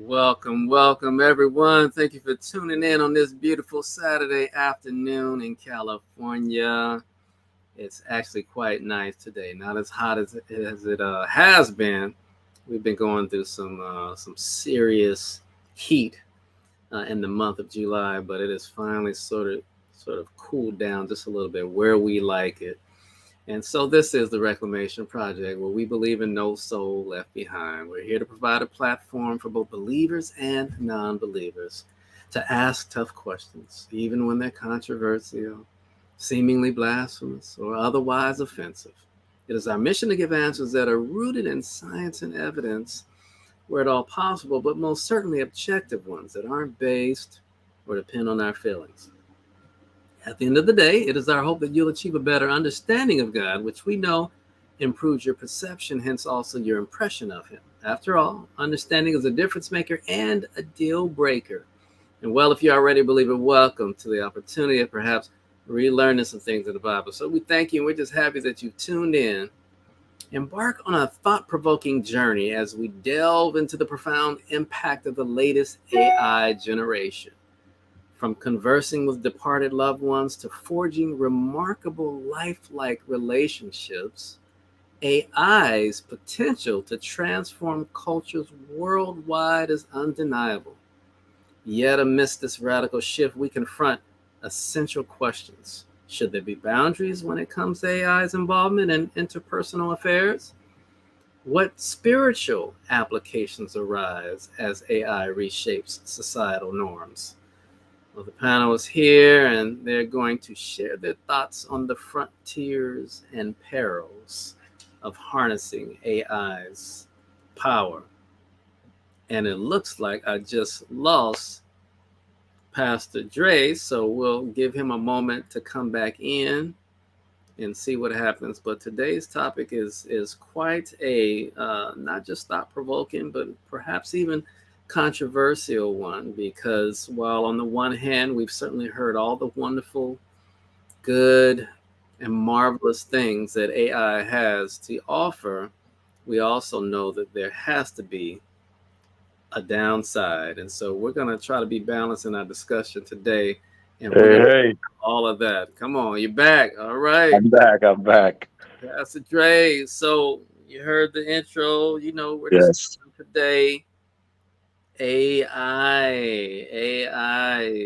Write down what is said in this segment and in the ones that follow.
welcome everyone. Thank you for tuning in on this beautiful Saturday afternoon in California. It's actually quite nice today. Not as hot as it has been. We've been going through some serious heat in the month of July, but it is finally sort of cooled down just a little bit where we like it. And so this is the Reclamation Project, where we believe in no soul left behind. We're here to provide a platform for both believers and non-believers to ask tough questions, even when they're controversial, seemingly blasphemous, or otherwise offensive. It is our mission to give answers that are rooted in science and evidence where at all possible, but most certainly objective ones that aren't based or depend on our feelings. At the end of the day, it is our hope that you'll achieve a better understanding of God, which we know improves your perception, hence also your impression of Him. After all, understanding is a difference maker and a deal breaker. And well, if you already believe it, welcome to the opportunity of perhaps relearning some things in the Bible. So we thank you, and we're just happy that you tuned in. Embark on a thought-provoking journey as we delve into the profound impact of the latest AI generation. From conversing with departed loved ones to forging remarkable lifelike relationships, AI's potential to transform cultures worldwide is undeniable. Yet amidst this radical shift, we confront essential questions. Should there be boundaries when it comes to AI's involvement in interpersonal affairs? What spiritual applications arise as AI reshapes societal norms? Well, the panel is here, and they're going to share their thoughts on the frontiers and perils of harnessing AI's power. And it looks like I just lost Pastor Dre, so we'll give him a moment to come back in and see what happens. But today's topic is quite a not just thought-provoking, but perhaps even controversial one, because while on the one hand we've certainly heard all the wonderful, good, and marvelous things that AI has to offer, we also know that there has to be a downside. And so we're going to try to be balanced in our discussion today, and we're Hey, all of that. Come on, you're back. All right, I'm back. I'm back. Pastor Dre. So you heard the intro. We're Yes. discussing today AI,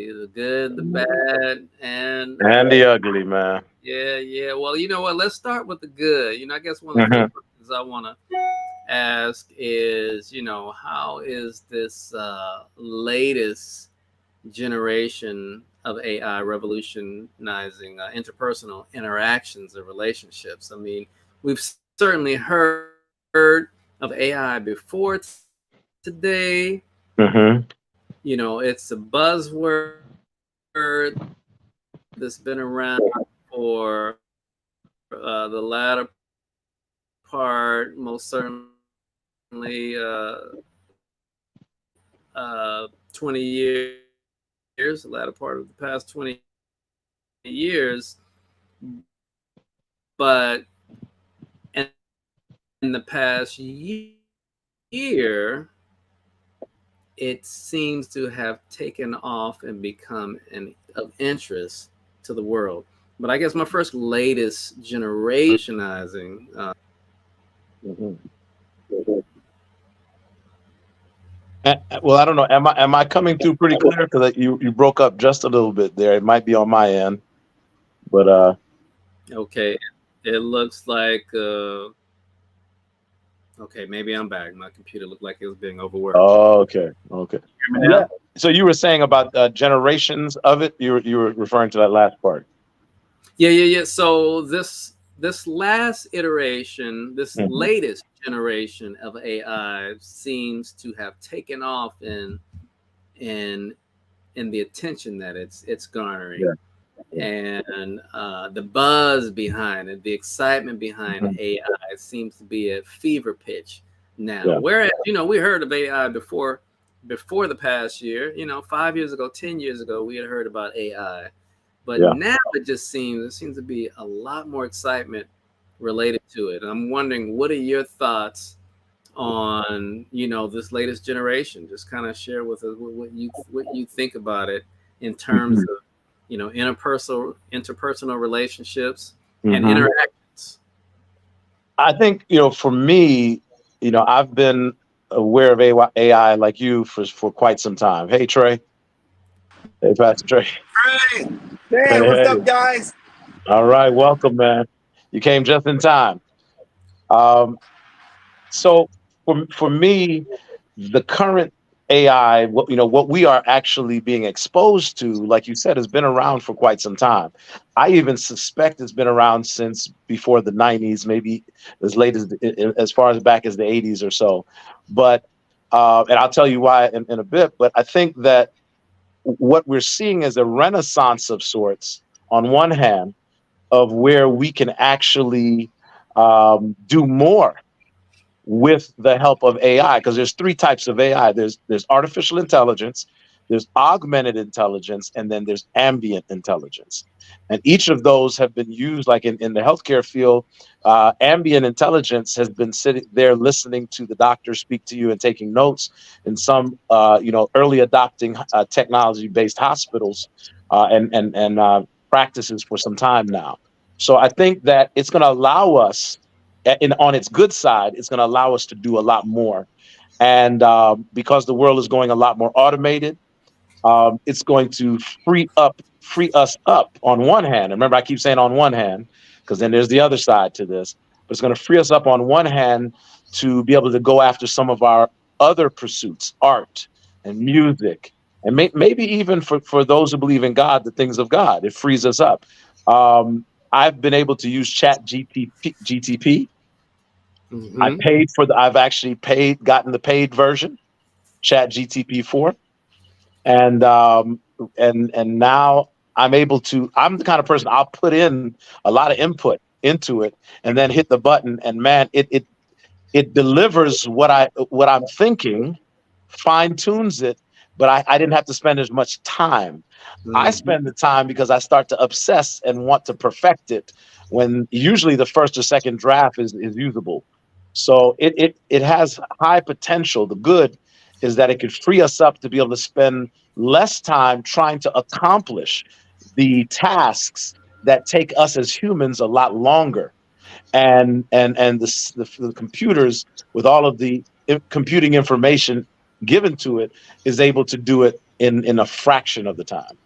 the good, the bad, and And the ugly, man. yeah. Well, you know what? Let's start with the good. I guess one of the Hmm. first questions I want to ask is, how is this latest generation of AI revolutionizing interpersonal interactions and relationships? I mean, we've certainly heard of AI before today. Hmm. It's a buzzword that's been around for the latter part, most certainly 20 years, the latter part of the past 20 years. But in the past year, it seems to have taken off and become of interest to the world. But I guess my first latest generationizing. Hmm. Well, I don't know. Am I coming through pretty clear? Because you broke up just a little bit there. It might be on my end, but Okay, it looks like. Okay, maybe I'm back. My computer looked like it was being overworked. oh, okay, okay. Hear me Yeah. now? So you were saying about generations of it. You were referring to that last part. Yeah. So this last iteration, this Hmm. latest generation of AI seems to have taken off in in the attention that it's garnering, Yeah. and the buzz behind it, the excitement behind Hmm. AI seems to be at fever pitch now. Yeah. Whereas we heard of AI before the past year. 5 years ago, 10 years ago, we had heard about AI. But Yeah. now it seems to be a lot more excitement related to it. And I'm wondering, what are your thoughts on, you know, this latest generation. Just kind of share with us what you think about it in terms Mhm. of, you know, interpersonal relationships and Mhm. interactions. I think, for me, I've been aware of AI like you for quite some time. Hey, Trey. Hey, Pastor Trey. Hey, hey, Hey, what's hey. up, guys? All right, welcome, man. You came just in time. Um, so for me, the current AI, what we are actually being exposed to, like you said, has been around for quite some time. I even suspect it's been around since before the '90s, maybe as late as far as back as the '80s or so. But and I'll tell you why in a bit. But I think that what we're seeing is a renaissance of sorts. On one hand, of where we can actually do more with the help of AI, because there's three types of AI. There's artificial intelligence, there's augmented intelligence, and then there's ambient intelligence. And each of those have been used, like in the healthcare field. Ambient intelligence has been sitting there listening to the doctor speak to you and taking notes. In some, early adopting technology-based hospitals and practices for some time now. So I think that it's going to allow us, on its good side, it's going to allow us to do a lot more. And because the world is going a lot more automated, it's going to free us up on one hand. Remember, I keep saying on one hand, because then there's the other side to this. But it's going to free us up on one hand to be able to go after some of our other pursuits, art and music, and maybe even for those who believe in God, the things of God. It frees us up. I've been able to use GTP. Hmm. I've actually gotten the paid version, Chat GTP 4. And and now I'm the kind of person, I'll put in a lot of input into it and then hit the button, and man, it delivers what I'm thinking, fine tunes it, but I didn't have to spend as much time. I Hmm. spend the time because I start to obsess and want to perfect it, when usually the first or second draft is usable. So it has high potential. The good is that it could free us up to be able to spend less time trying to accomplish the tasks that take us as humans a lot longer. And the computers, with all of the computing information given to it, is able to do it in a fraction of the time.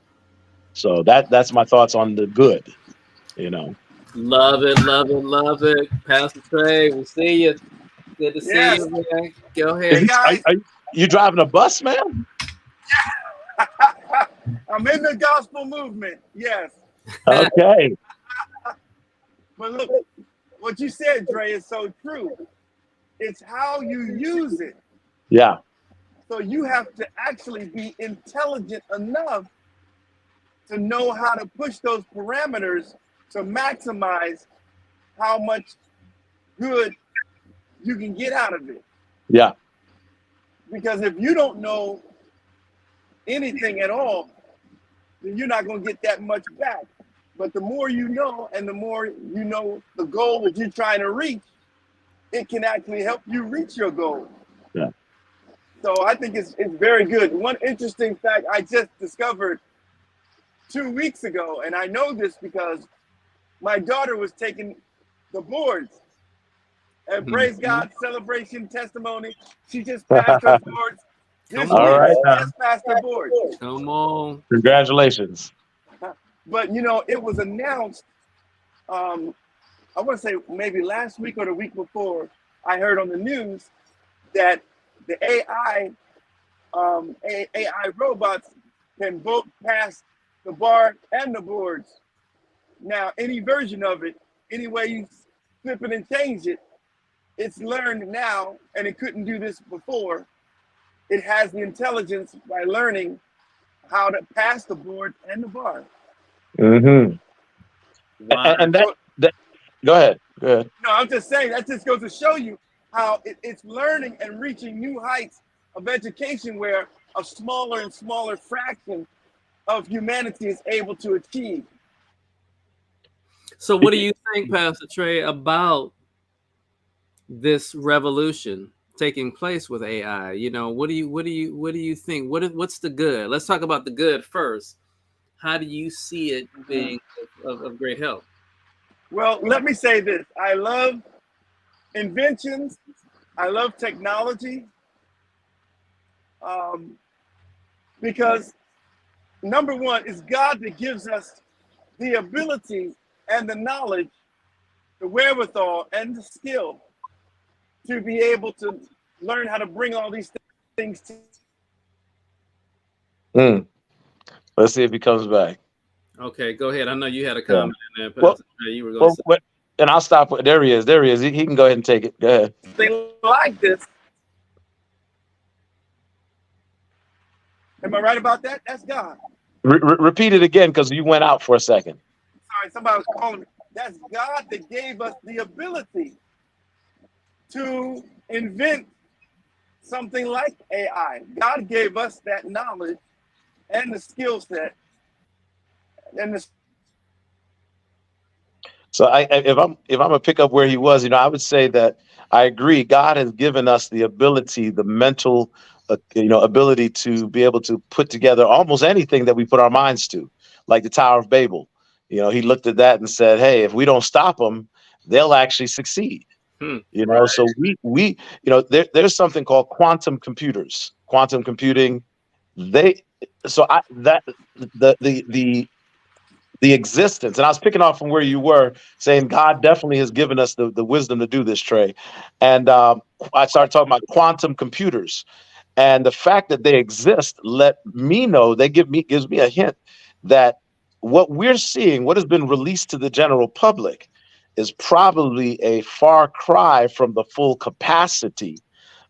So that's my thoughts on the good, you know. Love it, love it, love it. Pastor Trey, we see you. Good to see Yes. you, man. Go Is Hey, ahead. it, guys. are you driving a bus, man? I'm in the gospel movement. Yes. Okay. But look, what you said, Dre, is so true. It's how you use it. Yeah. So you have to actually be intelligent enough to know how to push those parameters to maximize how much good you can get out of it. Yeah. Because if you don't know anything at all, then you're not going to get that much back. But the more you know, and the more you know the goal that you're trying to reach, it can actually help you reach your goal. Yeah. So I think it's very good. One interesting fact I just discovered 2 weeks ago, and I know this because my daughter was taking the boards. And praise Mhm. God, celebration, testimony. She just passed her boards Come this All week. on. right She now. just passed her board. Come on. Congratulations. But it was announced. Um, I want to say maybe last week or the week before. I heard on the news that the AI robots can both pass the bar and the boards. Now, any version of it, any way you flip it and change it, it's learned now, and it couldn't do this before. It has the intelligence by learning how to pass the board and the bar. Hmm. Wow. And So, that go ahead. Go ahead. no, I'm just saying that just goes to show you how it's learning and reaching new heights of education where a smaller and smaller fraction of humanity is able to achieve. So, what do you think, Pastor Trey, about this revolution taking place with AI. What do you think? What's the good? Let's talk about the good first. How do you see it being of great help? Well, let me say this. I love inventions. I love technology, because number one, it's God that gives us the ability and the knowledge, the wherewithal and the skill to be able to learn how to bring all these things to. Let's see if he comes back. Okay, go ahead. I know you had a Yeah. comment in there, Well, Pastor Dre. You were going to say. and I'll stop. There he is. There he is. He can go ahead and take it. Go ahead. Something like this. Am I right about that? That's God. Repeat it again because you went out for a second. Sorry, somebody was calling me. That's God that gave us the ability to invent something like AI. God gave us that knowledge and the skill set and the. So if I'm gonna pick up where he was, I would say that I agree. God has given us the ability, the mental, ability to be able to put together almost anything that we put our minds to, like the Tower of Babel. He looked at that and said, "Hey, if we don't stop them, they'll actually succeed." Right. So there's something called quantum computers, quantum computing. They so I that the existence, and I was picking off from where you were saying God definitely has given us the wisdom to do this, Trey. And I started talking about quantum computers, and the fact that they exist let me know, gives me a hint that what we're seeing, what has been released to the general public, is probably a far cry from the full capacity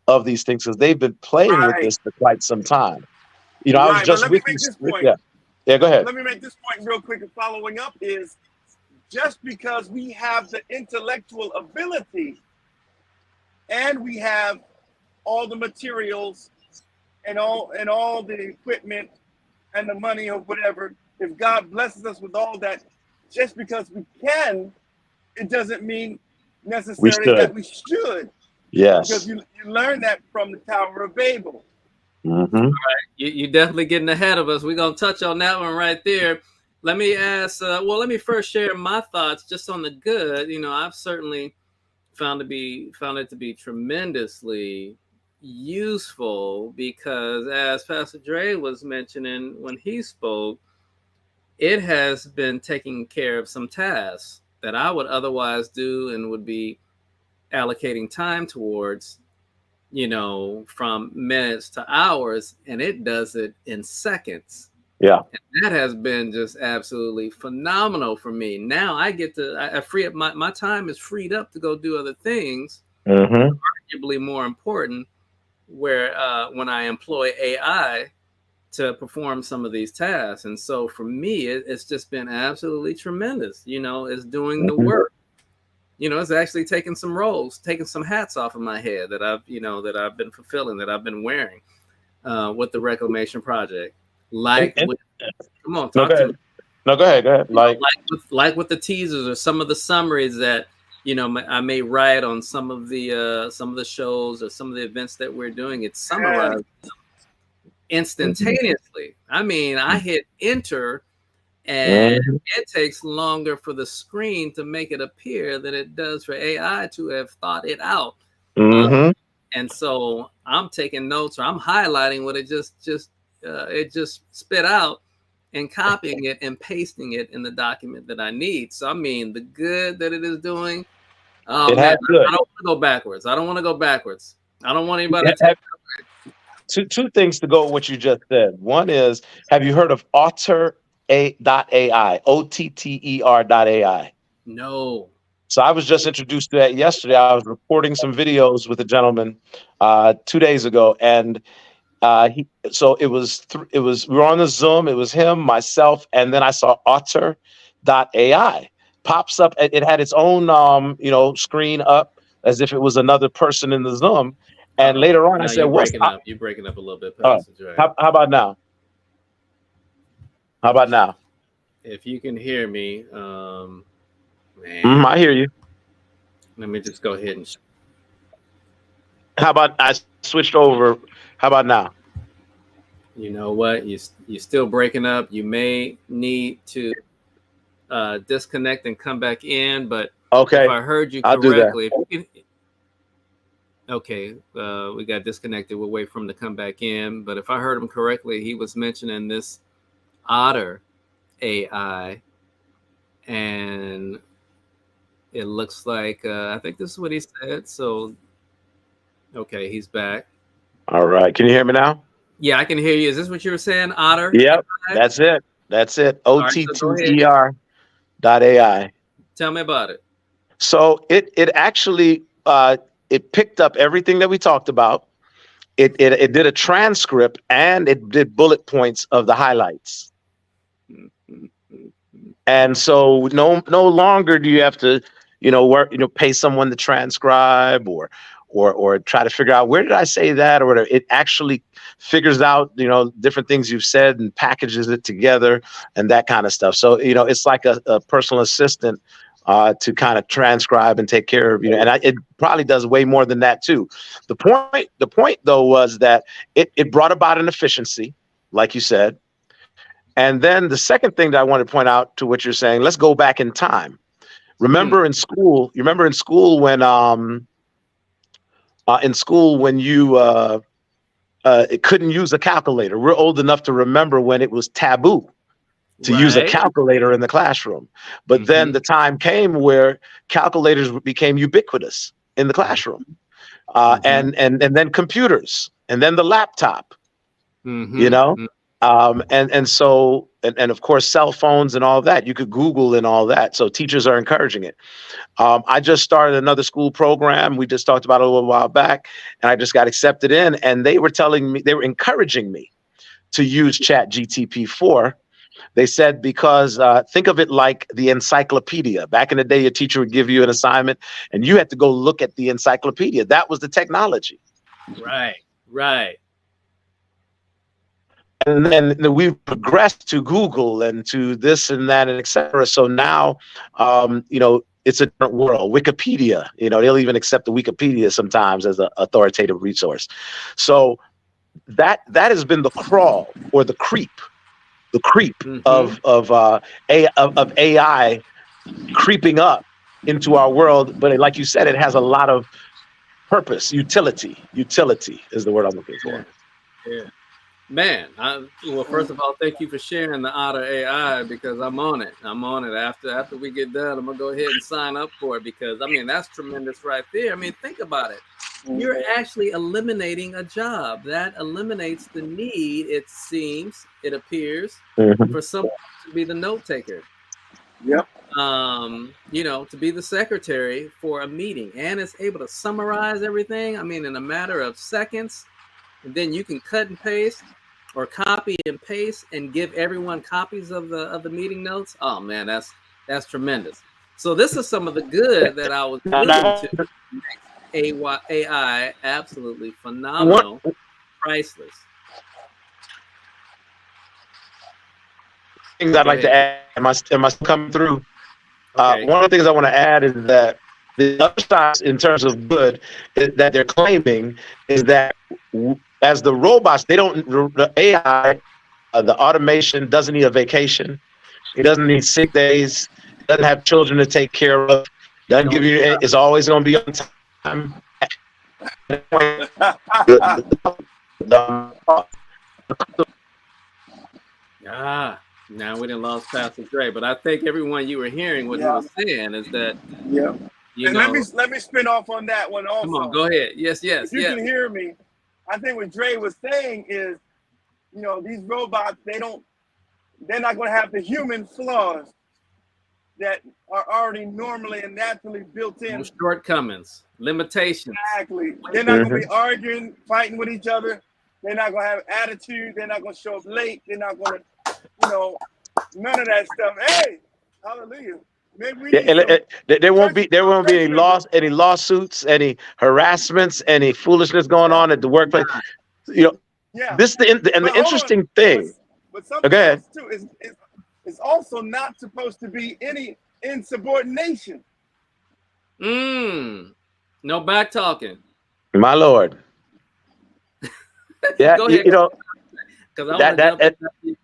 of these things, because they've been playing with Right, this for quite some time. I was right. But just let me with you. make this point. Yeah, yeah. Go ahead. Let me make this point real quick and following up is just because we have the intellectual ability and we have all the materials and all the equipment and the money or whatever, if God blesses us with all that, just because we can, it doesn't mean We necessarily should. that we should. Because Yes. you learn that from the Tower of Babel. Mm-hmm. You're definitely getting ahead of us. We're going to touch on that one right there. Let me ask, let me first share my thoughts just on the good. I've certainly found it to be tremendously useful because, as Pastor Dre was mentioning when he spoke, it has been taking care of some tasks that I would otherwise do and would be allocating time towards, from minutes to hours, and it does it in seconds. Yeah. And that has been just absolutely phenomenal for me. Now I get to, I free up my time is freed up to go do other things, Mm-hmm. arguably more important, where when I employ AI to perform some of these tasks. And so for me, it's just been absolutely tremendous. It's doing the Mm-hmm. work. It's actually taking some roles, taking some hats off of my head that I've been fulfilling, that I've been wearing with the Reclamation Project. Come on, No, talk go to ahead. me. No, go ahead. Go ahead. Like with the teasers or some of the summaries that I may write on some of the shows or some of the events that we're doing. It's summarized instantaneously. I mean, I hit enter and Mm-hmm. it takes longer for the screen to make it appear than it does for AI to have thought it out. Mm-hmm. And so I'm taking notes or I'm highlighting what it just spit out and copying it and pasting it in the document that I need. So I mean, the good that it is doing. Oh It man, has good. I don't want to go backwards. I don't want to go backwards. I don't want anybody to take Two things to go with what you just said. One is, have you heard of Otter.ai? OTTER.ai. no. So I was just introduced to that yesterday. I was recording some videos with a gentleman 2 days ago, and so we were on the Zoom. It was him, myself, and then I saw Otter.ai pops up. It had its own screen up as if it was another person in the Zoom. And later on, I Now said, "What's up?" You're breaking up a little bit, Oh, Pastor Dre. how about now? How about now? If you can hear me, man, I hear you. let me just go ahead and. How about I switched over? How about now? You know what? You're still breaking up. You may need to disconnect and come back in. But if Okay, I heard you I'll do that. correctly, okay, we got disconnected. We'll wait for him to come back in. But if I heard him correctly, he was mentioning this Otter AI, and it looks like I think this is what he said. So, okay, he's back. All right. Can you hear me now? Yeah, I can hear you. Is this what you were saying, Otter Yep. AI? That's it. That's it. All right, so go ahead. OTTER.ai. Tell me about it. So it actually it picked up everything that we talked about. It did a transcript and it did bullet points of the highlights. And so no longer do you have to, work, pay someone to transcribe or try to figure out where did I say that or whatever. It actually figures out, different things you've said and packages it together and that kind of stuff. So, it's like a personal assistant to kind of transcribe and take care of, and it probably does way more than that too. The point though was that it brought about an efficiency, like you said. And then the second thing that I want to point out to what you're saying, let's go back in time. Remember in school, you remember in school when you couldn't use a calculator. We're old enough to remember when it was taboo to use a calculator in the classroom. But then the time came where calculators became ubiquitous in the classroom. And then computers, and then the laptop, and of course cell phones and all that. You could Google and all that. So teachers are encouraging it. I just started another school program. We just talked about it a little while back, and I just got accepted in, and they were encouraging me to use Chat GTP4. They said, because think of it like the encyclopedia. Back in the day, your teacher would give you an assignment and you had to go look at the encyclopedia. That was the technology. Right. And then we've progressed to Google and to this and that and et cetera. So now, it's a different world. Wikipedia, they'll even accept the Wikipedia sometimes as an authoritative resource. So that has been the crawl or the creep of AI creeping up into our world. But like you said, it has a lot of purpose, utility is the word I'm looking for. Yeah. Man, well, first of all, thank you for sharing the Otter AI, because I'm on it. After we get done, I'm gonna go ahead and sign up for it, because that's tremendous right there. Think about it. You're actually eliminating a job that eliminates the need. It appears, for someone to be the note taker. Yep. To be the secretary for a meeting, and it's able to summarize everything. In a matter of seconds, and then you can cut and paste or copy and paste and give everyone copies of the meeting notes. Oh man, that's tremendous. So this is some of the good that I was alluding to. AI, absolutely phenomenal, priceless. Things I'd like to add. Am I coming through? Okay. One of the things I want to add is that the other side, in terms of good, that they're claiming is that as the robots, the AI, the automation doesn't need a vacation. It doesn't need sick days. It doesn't have children to take care of. Doesn't give you. It's always going to be on time. Now we done lost Pastor Dre, but I think everyone, you were hearing what he was saying is that. Yeah. Let me spin off on that one also. Come on, go ahead. Yes. If you can hear me, I think what Dre was saying is, these robots, they're not going to have the human flaws that are already normally and naturally built in. Shortcomings, limitations. Exactly. They're not going to be arguing, fighting with each other. They're not going to have attitude. They're not going to show up late. They're not going to, none of that stuff. Hey, hallelujah. There won't be any lawsuits, any harassments, any foolishness going on at the workplace. This the interesting thing. But something else too is it's also not supposed to be any insubordination. No back talking. My Lord. Yeah, Go ahead, you know because I want that to jump that in.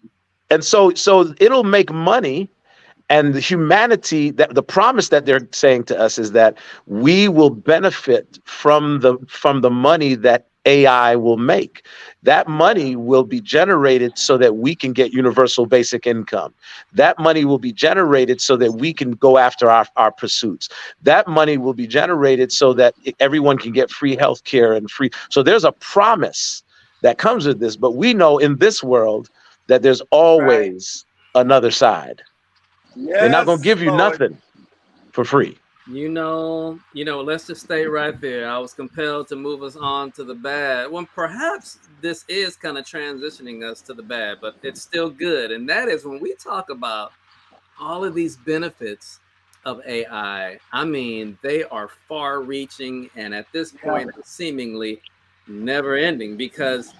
and so it'll make money. And the humanity, that the promise that they're saying to us is that we will benefit from the money that AI will make. That money will be generated so that we can get universal basic income. That money will be generated so that we can go after our pursuits. That money will be generated so that everyone can get free health care and free. So there's a promise that comes with this, but we know in this world that there's Right. always another side. They're not going to Yes, give you Lord. nothing for free. Let's just stay right there. I was compelled to move us on to the bad. Well, perhaps this is kind of transitioning us to the bad, but it's still good. And that is when we talk about all of these benefits of AI. I mean, they are far reaching and at this point, seemingly never ending because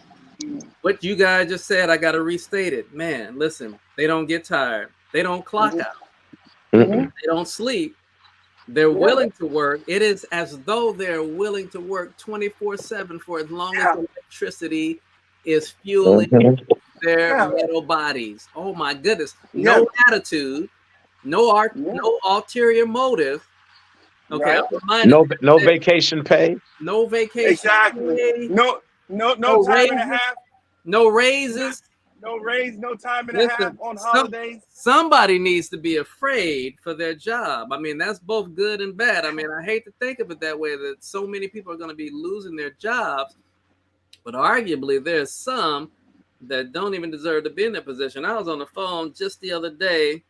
what you guys just said, I got to restate it. Man, listen, they don't get tired. They don't clock out. Mm-mm. They don't sleep. They're willing to work. It is as though they're willing to work 24/7 for as long as Yeah. the electricity is fueling Mhm. their Yeah. metal bodies. Oh my goodness. Yeah. No attitude, no art, Yeah. no ulterior motive. Okay, Right. I'm reminded No vacation pay. no vacation Exactly. pay, No no time and a raises, half. no Not, raises. no raise, no time and a half Listen, on holidays. somebody needs to be afraid for their job. I mean, that's both good and bad. I mean, I hate to think of it that way, that so many people are going to be losing their jobs, but arguably there's some that don't even deserve to be in that position. I was on the phone just the other day.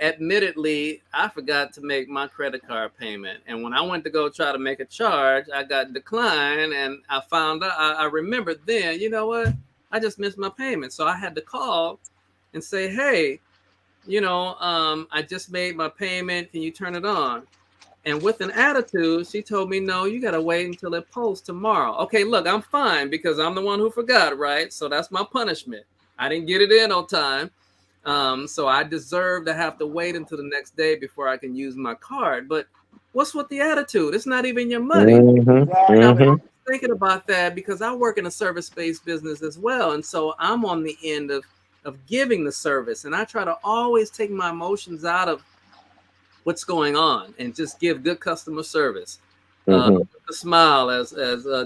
Admittedly, I forgot to make my credit card payment. And when I went to go try to make a charge, I got declined. And I found out, I remembered then, you know what? I just missed my payment. So I had to call and say, hey, I just made my payment. Can you turn it on? And with an attitude, she told me, no, you got to wait until it posts tomorrow. Okay, look, I'm fine because I'm the one who forgot, right? So that's my punishment. I didn't get it in on time. So I deserve to have to wait until the next day before I can use my card. But what's with the attitude? It's not even your money. Mm-hmm. And I'm Mm-hmm. thinking about that because I work in a service-based business as well. And so I'm on the end of giving the service. And I try to always take my emotions out of what's going on and just give good customer service. Mm-hmm. With a smile, as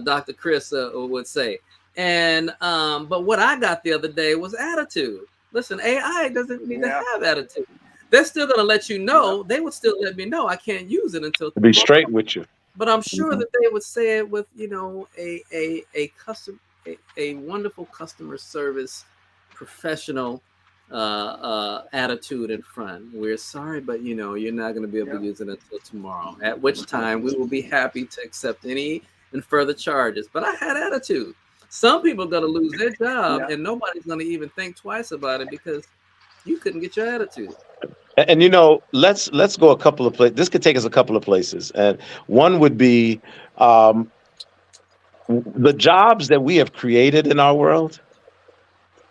Dr. Chris would say. And but what I got the other day was attitude. Listen, AI doesn't need to have attitude. They're still going to let you know. They would still let me know I can't use it until To be tomorrow. straight with you. But I'm sure Mm-hmm. that they would say it with a custom a wonderful customer service professional attitude in front. We're sorry, but you're not going to be able to use it until tomorrow. At which time we will be happy to accept any and further charges. But I had attitude. Some people are going to lose their job, and nobody's going to even think twice about it because you couldn't get your attitude. And let's go a couple of places. This could take us a couple of places, and one would be the jobs that we have created in our world.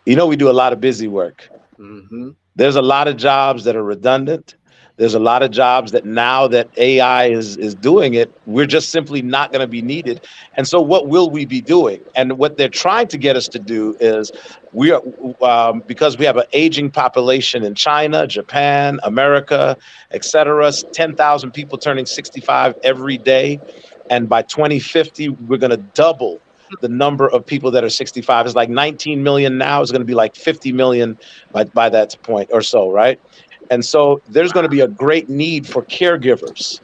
We do a lot of busy work. Mm-hmm. There's a lot of jobs that are redundant. There's a lot of jobs that now that AI is doing it, we're just simply not going to be needed. And so what will we be doing? And what they're trying to get us to do is we are because we have an aging population in China, Japan, America, et cetera, 10,000 people turning 65 every day. And by 2050, we're going to double the number of people that are 65. It's like 19 million now. It's going to be like 50 million by that point or so, right? And so there's going to be a great need for caregivers.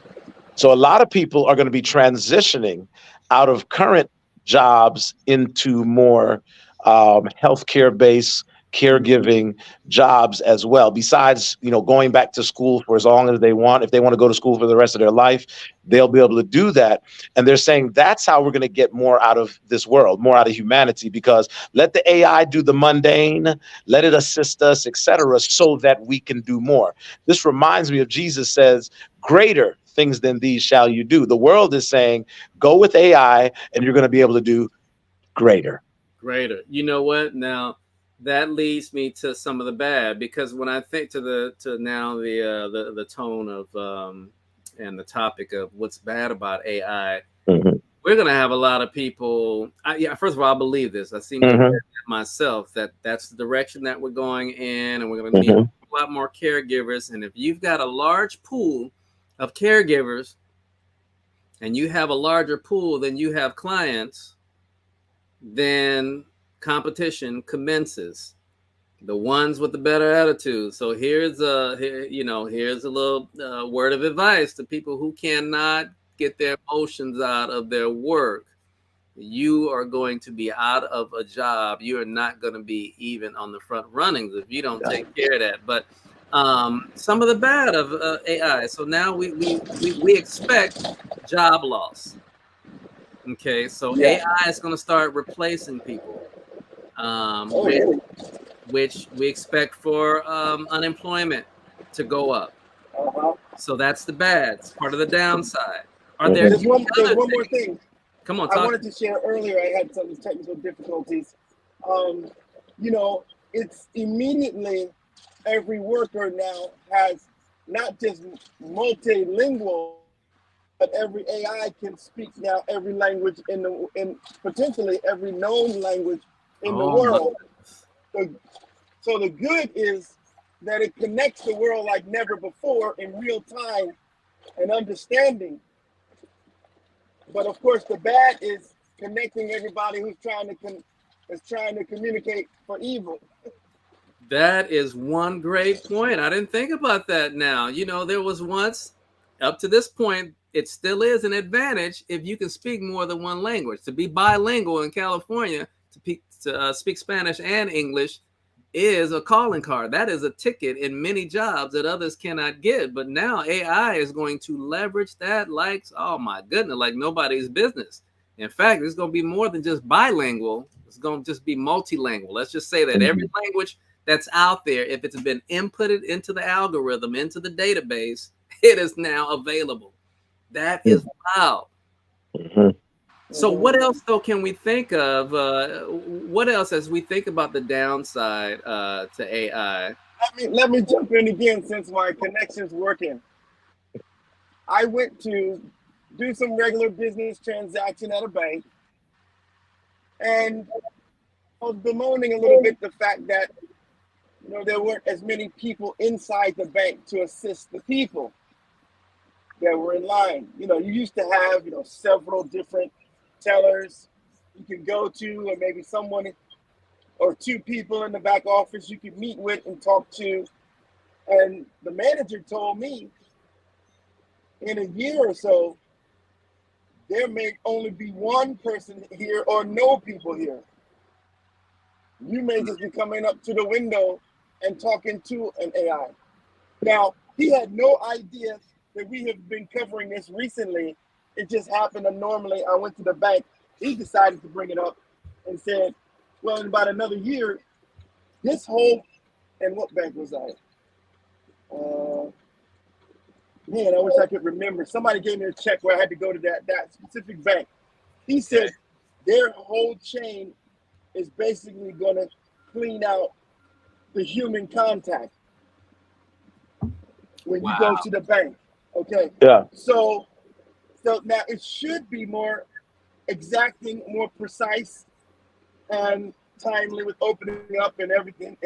So a lot of people are going to be transitioning out of current jobs into more healthcare based caregiving jobs as well, besides going back to school for as long as they want. If they want to go to school for the rest of their life, they'll be able to do that. And they're saying that's how we're going to get more out of this world, more out of humanity, because let the AI do the mundane, let it assist us, etc., so that we can do more. This reminds me of Jesus says, greater things than these shall you do. The world is saying, go with AI and you're going to be able to do greater. Greater. You know what? Now that leads me to some of the bad, because when I think to now the tone of and the topic of what's bad about AI, Mm-hmm. we're going to have a lot of people. Yeah, first of all, I believe this. I seem to Mm-hmm. believe it myself that that's the direction that we're going in, and we're going to need Mm-hmm. a lot more caregivers. And if you've got a large pool of caregivers and you have a larger pool than you have clients, then competition commences. The ones with the better attitude. So here's a little word of advice to people who cannot get their emotions out of their work. You are going to be out of a job. You are not going to be even on the front runnings if you don't take care of that. But some of the bad of AI. So now we expect job loss. Okay, so Yeah. AI is going to start replacing people, Oh, which really? which we expect for unemployment to go up. Uh-huh. So that's the bad. It's part of the downside. Are there Mm-hmm. There's any one. There's other one more things? thing Come on, I talk. wanted to share earlier. I had some technical difficulties. Um, you know, it's immediately every worker now has not just multilingual, but every AI can speak now every language in potentially every known language in the Oh my. world. So, so the good is that it connects the world like never before in real time and understanding. But of course, the bad is connecting everybody who's trying to communicate for evil. That is one great point. I didn't think about that now. There was once, up to this point, it still is an advantage if you can speak more than one language. To be bilingual in California, to speak Spanish and English is a calling card. That is a ticket in many jobs that others cannot get. But now AI is going to leverage that like, oh my goodness, like nobody's business. In fact, it's going to be more than just bilingual. It's going to just be multilingual. Let's just say that every language that's out there, if it's been inputted into the algorithm, into the database, it is now available. That is wow. Mm-hmm. So Mhm. what else though can we think of? What else as we think about the downside to AI? Let me jump in again since my connection's working. I went to do some regular business transaction at a bank, and I was bemoaning a little bit the fact that there weren't as many people inside the bank to assist the people that were in line. You used to have several different tellers you could go to, or maybe someone or two people in the back office you could meet with and talk to. And the manager told me in a year or so, there may only be one person here or no people here. You may just be coming up to the window and talking to an AI. Now, he had no idea that we have been covering this recently. It just happened normally. I went to the bank. He decided to bring it up and said, well, in about another year, this whole, and what bank was I? Man, I wish I could remember. Somebody gave me a check where I had to go to that specific bank. He said their whole chain is basically going to clean out the human contact when you go Wow. to the bank. Okay. Yeah. So now it should be more exacting, more precise, and timely with opening up and everything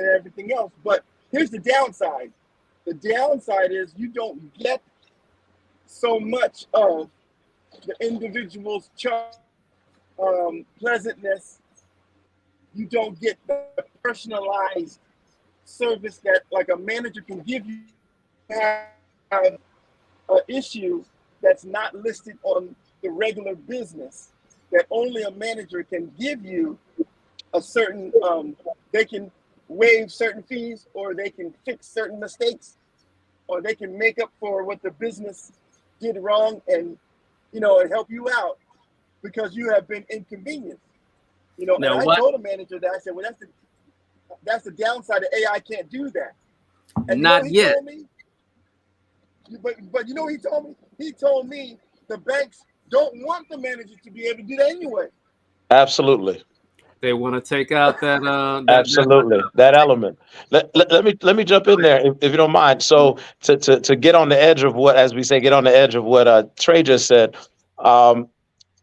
else. But here's the downside. The downside is you don't get so much of the individual's pleasantness. You don't get the personalized service that like a manager can give you. Have an issue that's not listed on the regular business that only a manager can give you a certain they can waive certain fees, or they can fix certain mistakes, or they can make up for what the business did wrong, and and help you out because you have been inconvenienced. And Now I what? told the manager that. I said, well, that's the downside that AI can't do that. And you know what Not he yet. told me? But you know what he told me? He told me the banks don't want the manager to be able to do that anyway. Absolutely. They want to take out that. Absolutely. That element. Let me jump in there if you don't mind. So to get on the edge of what, as we say, get on the edge of what Trey just said. Um,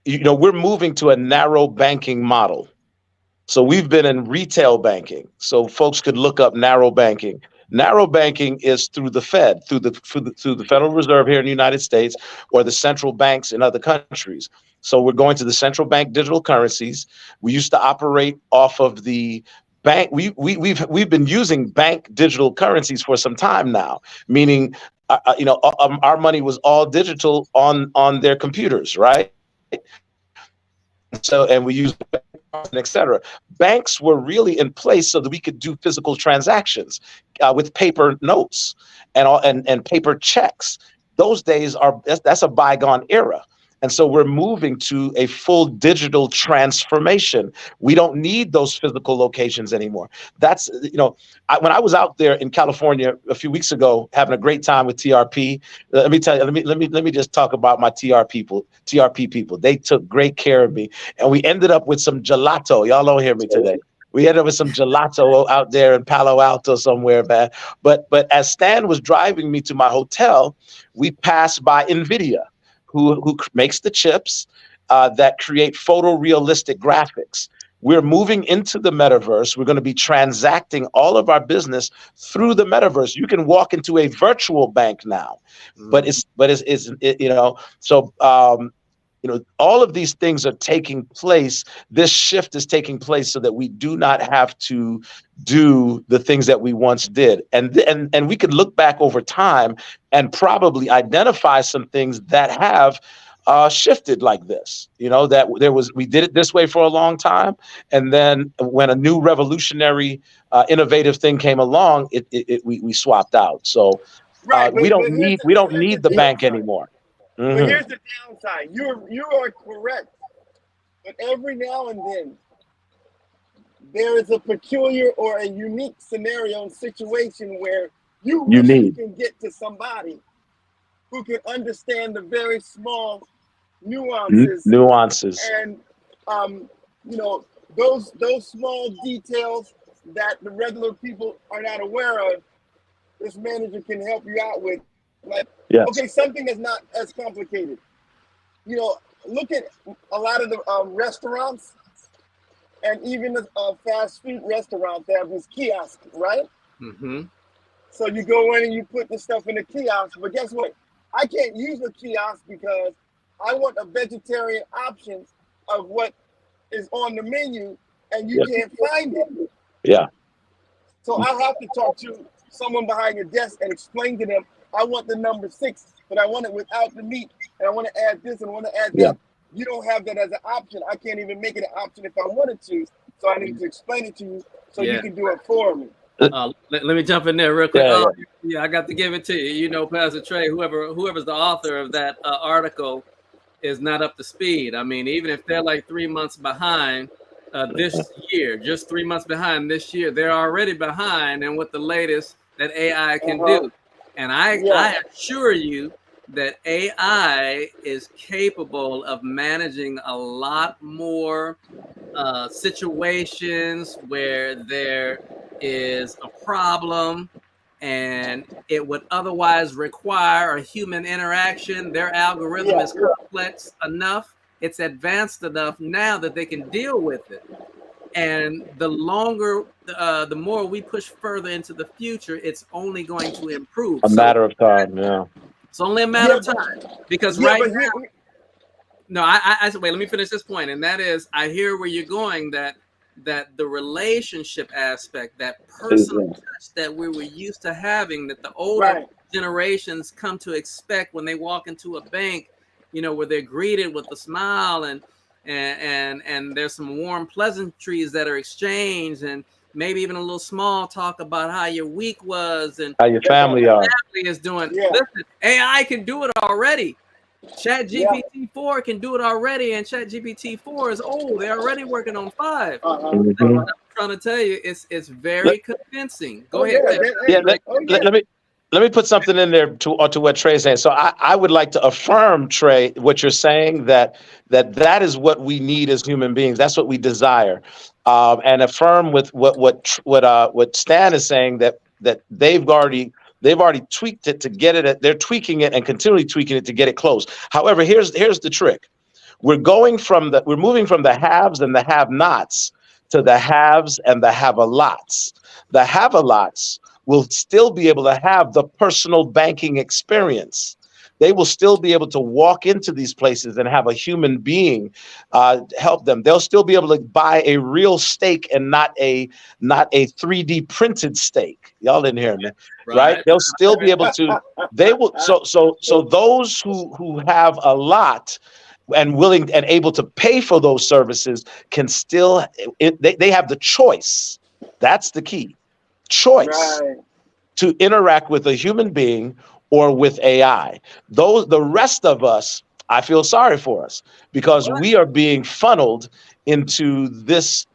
we're moving to a narrow banking model. So we've been in retail banking. So folks could look up narrow banking. Narrow banking is through the Fed, through the Federal Reserve here in the United States, or the central banks in other countries. So we're going to the central bank digital currencies. We used to operate off of the bank. We've been using bank digital currencies for some time now, meaning our money was all digital on their computers, right? And we use, etc. Banks were really in place so that we could do physical transactions with paper notes and paper checks. Those days that's a bygone era. And so we're moving to a full digital transformation. We don't need those physical locations anymore. That's, when I was out there in California a few weeks ago, having a great time with TRP. Let me tell you, let me just talk about my TRP people. They took great care of me, and we ended up with some gelato. Y'all don't hear me today. We ended up with some gelato out there in Palo Alto somewhere, man. But as Stan was driving me to my hotel, we passed by NVIDIA, who makes the chips that create photorealistic graphics. We're moving into the metaverse. We're going to be transacting all of our business through the metaverse. You can walk into a virtual bank now, but all of these things are taking place. This shift is taking place so that we do not have to do the things that we once did. And we could look back over time and probably identify some things that have shifted like this. That we did it this way for a long time. And then when a new revolutionary, innovative thing came along, we swapped out. So we don't need the bank anymore. Mm-hmm. But here's the downside. You are correct. But every now and then, there is a peculiar or a unique scenario and situation where you can get to somebody who can understand the very small nuances. And those small details that the regular people are not aware of, this manager can help you out with. Like, yes. Okay, something that's not as complicated. Look at a lot of the restaurants and even the fast food restaurants. They have these kiosks, right? Mm-hmm. So you go in and you put the stuff in the kiosk. But guess what? I can't use the kiosk because I want a vegetarian option of what is on the menu, and you can't find it. Yeah. So I have to talk to someone behind your desk and explain to them, I want the number 6, but I want it without the meat, and I want to add this and I want to add that. You don't have that as an option. I can't even make it an option if I wanted to. So I need to explain it to you so you can do it for me. Let me jump in there real quick. I got to give it to you. Pastor Trey, whoever's the author of that article is not up to speed. I mean, even if they're like 3 months behind this year, just 3 months behind this year, they're already behind in what the latest that AI can do. And I assure you that AI is capable of managing a lot more situations where there is a problem and it would otherwise require a human interaction. Their algorithm is complex enough. It's advanced enough now that they can deal with it. And the more we push further into the future, it's only going to improve. Matter of time, yeah. It's only a matter of time. Because now, I said, wait, let me finish this point. And that is, I hear where you're going, that the relationship aspect, that personal touch that we were used to having, that the older generations come to expect when they walk into a bank, where they're greeted with a smile and there's some warm pleasantries that are exchanged, and maybe even a little small talk about how your week was and how your family is doing. Listen, AI can do it already. ChatGPT-4 can do it already, and ChatGPT-4 is old. They're already working on 5. So what I'm trying to tell you, it's very convincing. Go ahead. Let me put something in there to what Trey's saying. So I would like to affirm, Trey, what you're saying, that is what we need as human beings. That's what we desire, and affirm with what Stan is saying, that they've already tweaked it to get it. They're tweaking it and continually tweaking it to get it close. However, here's the trick. We're moving from the haves and the have-nots to the haves and the have-a-lots. The have-a-lots will still be able to have the personal banking experience. They will still be able to walk into these places and have a human being help them. They'll still be able to buy a real steak and not a 3D printed steak. Y'all didn't hear me, right? They'll still be able to. They will. So those who have a lot and willing and able to pay for those services can still. They have the choice. That's the key. Choice. Right. To interact with a human being or with AI. The rest of us, I feel sorry for us because we are being funneled into this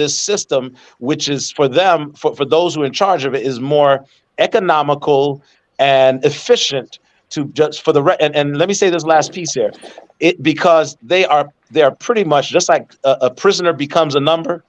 system, which is for them, for those who are in charge of it, is more economical and efficient to just for the and let me say this last piece here. Because they are pretty much just like a prisoner becomes a number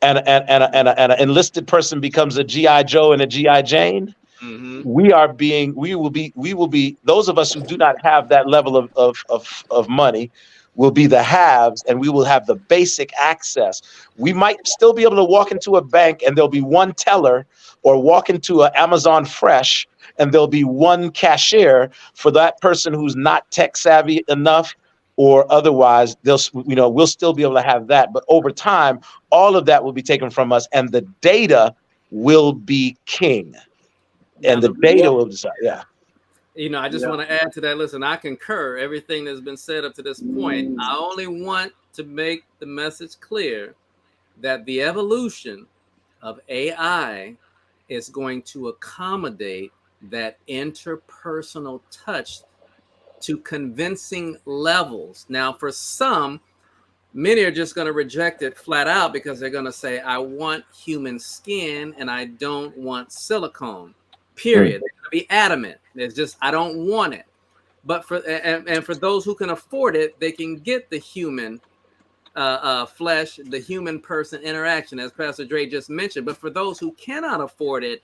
and an enlisted person becomes a GI Joe and a GI Jane. Mm-hmm. We will be those of us who do not have that level of money will be the haves, and we will have the basic access. We might still be able to walk into a bank and there'll be one teller, or walk into an Amazon Fresh and there'll be one cashier for that person who's not tech savvy enough, or otherwise we'll still be able to have that. But over time, all of that will be taken from us, and the data will be king. And the data will decide. Yeah. I just want to add to that. Listen, I concur everything that's been said up to this point. I only want to make the message clear that the evolution of AI is going to accommodate that interpersonal touch to convincing levels. Now, for some, many are just going to reject it flat out because they're going to say, I want human skin and I don't want silicone. Period. They're going to be adamant. It's just, I don't want it. But for those who can afford it, they can get the human flesh, the human person interaction, as Pastor Dre just mentioned. But for those who cannot afford it,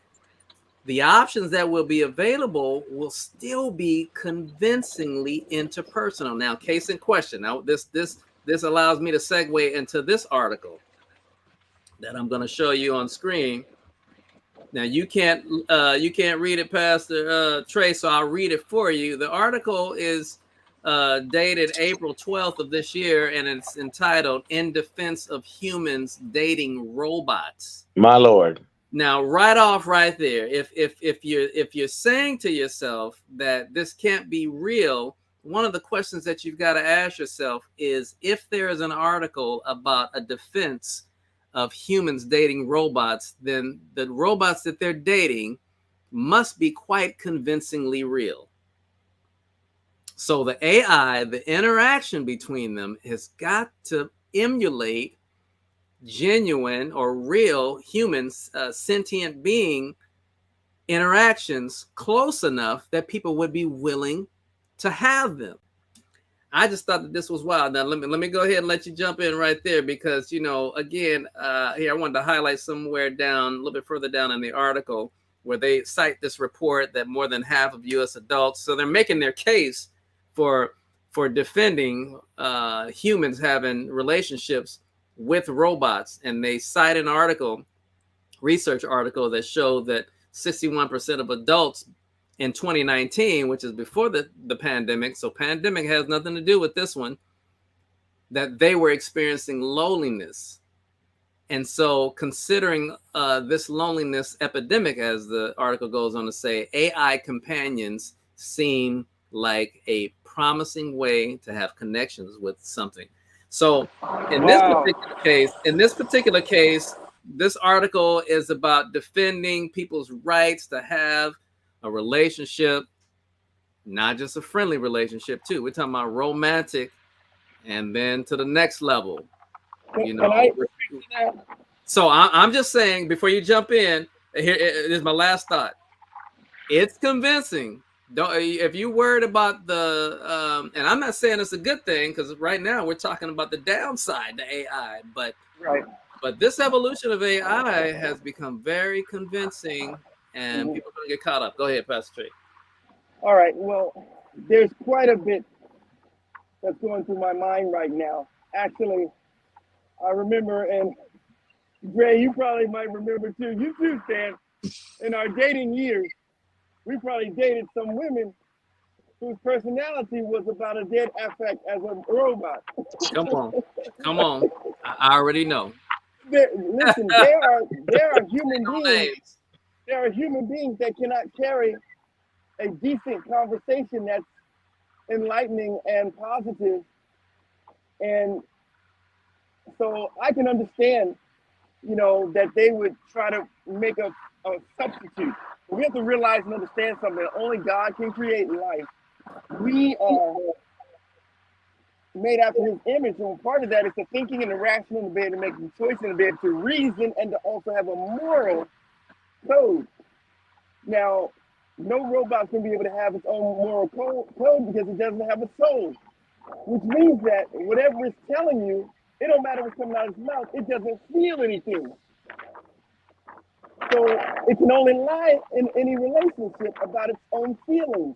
the options that will be available will still be convincingly interpersonal. Now, case in question. Now, this allows me to segue into this article that I'm going to show you on screen. Now you can't read it, Pastor Trey, so I'll read it for you. The article is dated April 12th of this year, and it's entitled "In Defense of Humans Dating Robots." My Lord. Now, right off, right there, if you're saying to yourself that this can't be real, one of the questions that you've got to ask yourself is if there is an article about a defense of humans dating robots, then the robots that they're dating must be quite convincingly real. So the AI, the interaction between them has got to emulate genuine or real humans, sentient being interactions close enough that people would be willing to have them. I just thought that this was wild. Now, let me go ahead and let you jump in right there because, again, here I wanted to highlight somewhere down, a little bit further down in the article where they cite this report that more than half of U.S. adults, so they're making their case for defending humans having relationships with robots. And they cite an research article that showed that 61% of adults in 2019, which is before the pandemic, so pandemic has nothing to do with this one, that they were experiencing loneliness. And so considering this loneliness epidemic, as the article goes on to say, AI companions seem like a promising way to have connections with something. So in this particular case, this article is about defending people's rights to have a relationship, not just a friendly relationship too. We're talking about romantic, and then to the next level. So I'm just saying, before you jump in, here is my last thought. It's convincing. If you're worried about the, and I'm not saying it's a good thing, because right now we're talking about the downside to AI, but this evolution of AI has become very convincing. And people are going to get caught up. Go ahead, Pastor Trey. All right. Well, there's quite a bit that's going through my mind right now. Actually, I remember, and Gray, you probably might remember too. You too, Stan. In our dating years, we probably dated some women whose personality was about as dead affect as a robot. Come on. Come on. I already know. Listen, there are human No beings. names. There are human beings that cannot carry a decent conversation that's enlightening and positive. And so I can understand, that they would try to make a substitute. But we have to realize and understand something. That only God can create life. We are made after his image. And part of that is the thinking and the rational, to be able to make the choice and to be able to reason and to also have a moral code. Now, no robot can be able to have its own moral code because it doesn't have a soul, which means that whatever it's telling you, it don't matter what's coming out of its mouth, it doesn't feel anything. So it can only lie in any relationship about its own feelings.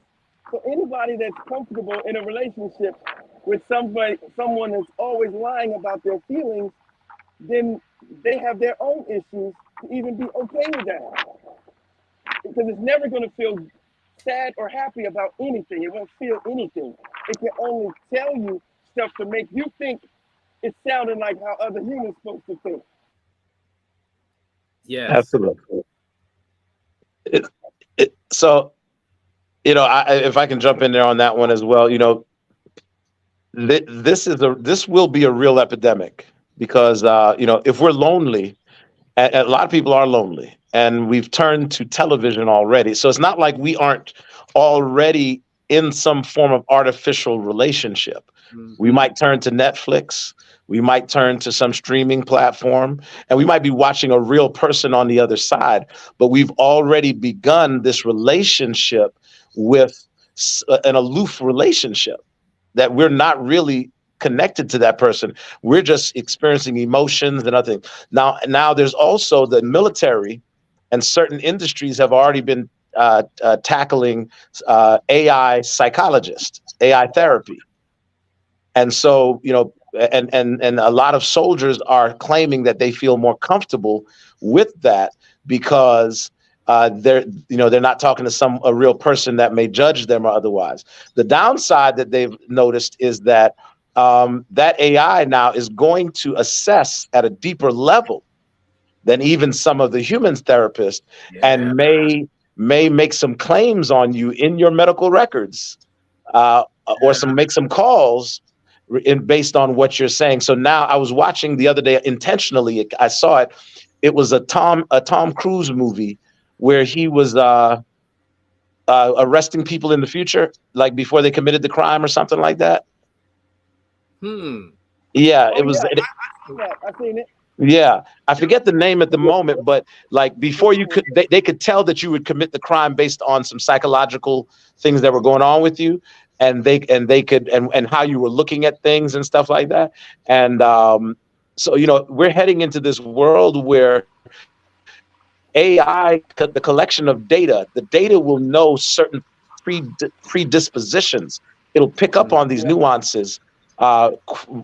So anybody that's comfortable in a relationship with someone that's always lying about their feelings, then they have their own issues to even be okay with that. Because it's never going to feel sad or happy about anything. It won't feel anything. It can only tell you stuff to make you think it's sounding like how other humans supposed to think. Yes. Absolutely. So, if I can jump in there on that one as well, this will be a real epidemic because if we're lonely, a lot of people are lonely, and we've turned to television already. So it's not like we aren't already in some form of artificial relationship. Mm-hmm. We might turn to Netflix. We might turn to some streaming platform, and we might be watching a real person on the other side. But we've already begun this relationship with an aloof relationship that we're not really connected to that person. We're just experiencing emotions and other things. Now there's also the military, and certain industries have already been tackling AI psychologists, AI therapy. And so, and a lot of soldiers are claiming that they feel more comfortable with that because they're not talking to a real person that may judge them or otherwise. The downside that they've noticed is that that AI now is going to assess at a deeper level than even some of the human therapists, and may make some claims on you in your medical records, or make some calls based on what you're saying. So now I was watching the other day intentionally. I saw it. It was a Tom Cruise movie where he was arresting people in the future, like before they committed the crime or something like that. Yeah, it was. I've seen it. Yeah, I forget the name at the moment, but like before you could, they could tell that you would commit the crime based on some psychological things that were going on with you, and they could and how you were looking at things and stuff like that. And so we're heading into this world where AI, the collection of data, the data will know certain predispositions. It'll pick up on these nuances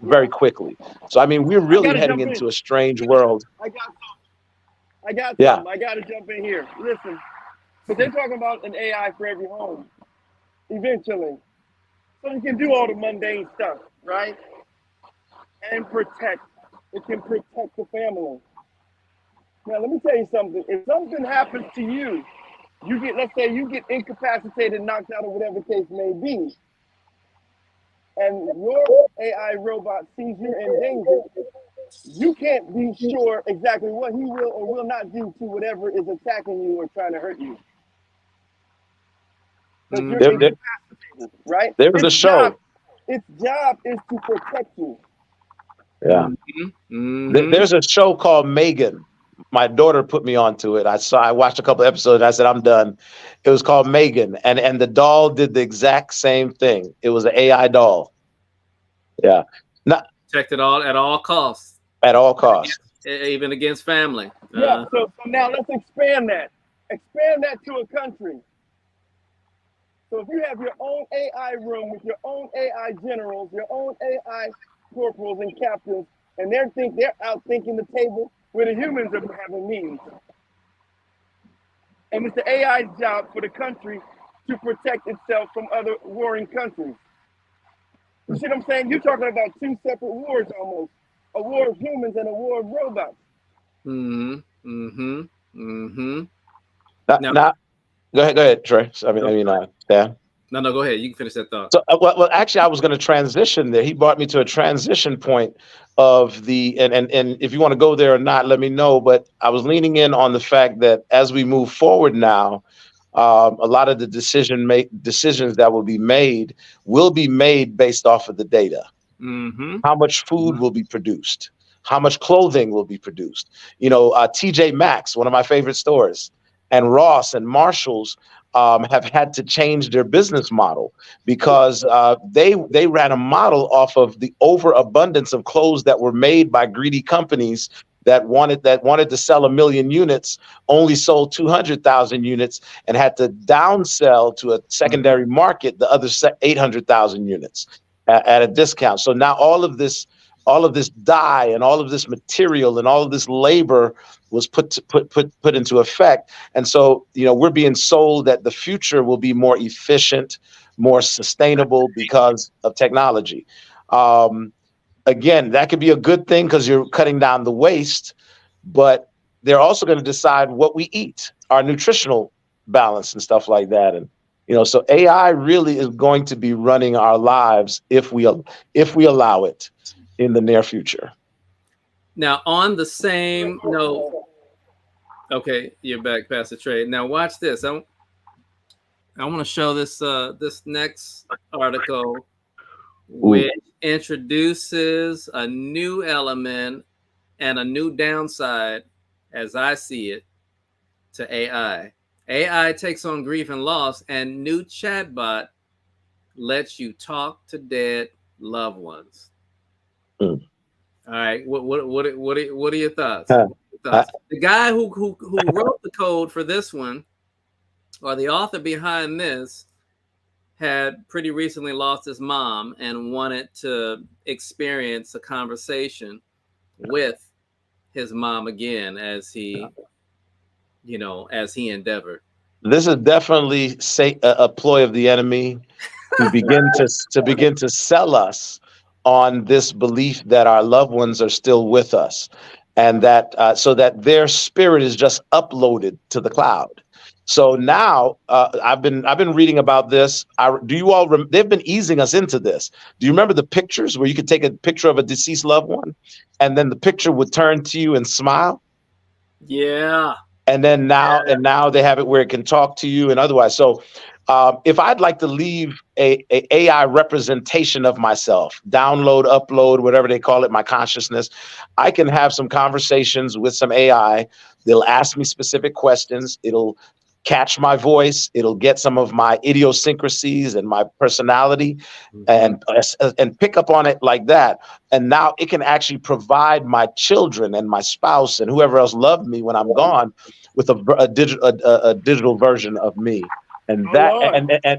very quickly. So I mean, we're really heading into a strange world. I got something. I got to jump in here. Listen, but they're talking about an AI for every home eventually, so you can do all the mundane stuff, right? And protect. It can protect the family. Now, let me tell you something. If something happens to you, let's say you get incapacitated, knocked out, or whatever the case may be, and your AI robot sees you're in danger, you can't be sure exactly what he will or will not do to whatever is attacking you or trying to hurt you. Because you're incapacitated, right? There was a show. Its job is to protect you. Yeah. Mm-hmm. There's a show called Megan. My daughter put me onto it. I watched a couple of episodes and I said, I'm done. It was called Megan. And the doll did the exact same thing. It was an AI doll. Yeah. Protect it all at all costs. At all costs. Even against family. Yeah. So now let's expand that. Expand that to a country. So if you have your own AI room with your own AI generals, your own AI corporals and captains, and they're out thinking the table where the humans are having meetings. And it's the AI's job for the country to protect itself from other warring countries. You see what I'm saying? You're talking about two separate wars almost. A war of humans and a war of robots. Mm-hmm. Mm-hmm. Mm-hmm. Now, Now, go ahead, Trey. Dan. no, go ahead. You can finish that thought. So, well, actually, I was going to transition there. He brought me to a transition point of and if you want to go there or not, let me know. But I was leaning in on the fact that as we move forward now, a lot of the decisions that will be made based off of the data. Mm-hmm. How much food will be produced? How much clothing will be produced? TJ Maxx, one of my favorite stores, and Ross and Marshalls have had to change their business model because they ran a model off of the overabundance of clothes that were made by greedy companies that wanted to sell 1 million units, only sold 200,000 units, and had to downsell to a secondary market the other 800,000 units at a discount. So now all of this dye and all of this material and all of this labor was put into effect. And so, we're being sold that the future will be more efficient, more sustainable because of technology. Again, that could be a good thing because you're cutting down the waste, but they're also going to decide what we eat, our nutritional balance and stuff like that. And so AI really is going to be running our lives if we allow it in the near future. Now, on the same note, okay, you're back, Pastor Trey. Now, watch this. I want to show this this next article, which introduces a new element and a new downside, as I see it, to AI. AI takes on grief and loss, and new chatbot lets you talk to dead loved ones. All right, what are your thoughts? The guy who wrote the code for this one, or the author behind this, had pretty recently lost his mom and wanted to experience a conversation with his mom again as he endeavored. This is definitely a ploy of the enemy to begin to sell us on this belief that our loved ones are still with us, and that so that their spirit is just uploaded to the cloud. So now I've been reading about this. They've been easing us into this. Do you remember the pictures where you could take a picture of a deceased loved one, and then the picture would turn to you and smile? Yeah. And then now they have it where it can talk to you and otherwise. So if I'd like to leave a AI representation of myself, download, upload, whatever they call it, my consciousness, I can have some conversations with some AI. They'll ask me specific questions. It'll catch my voice. It'll get some of my idiosyncrasies and my personality and pick up on it like that. And now it can actually provide my children and my spouse and whoever else loved me when I'm gone with a digital version of me. And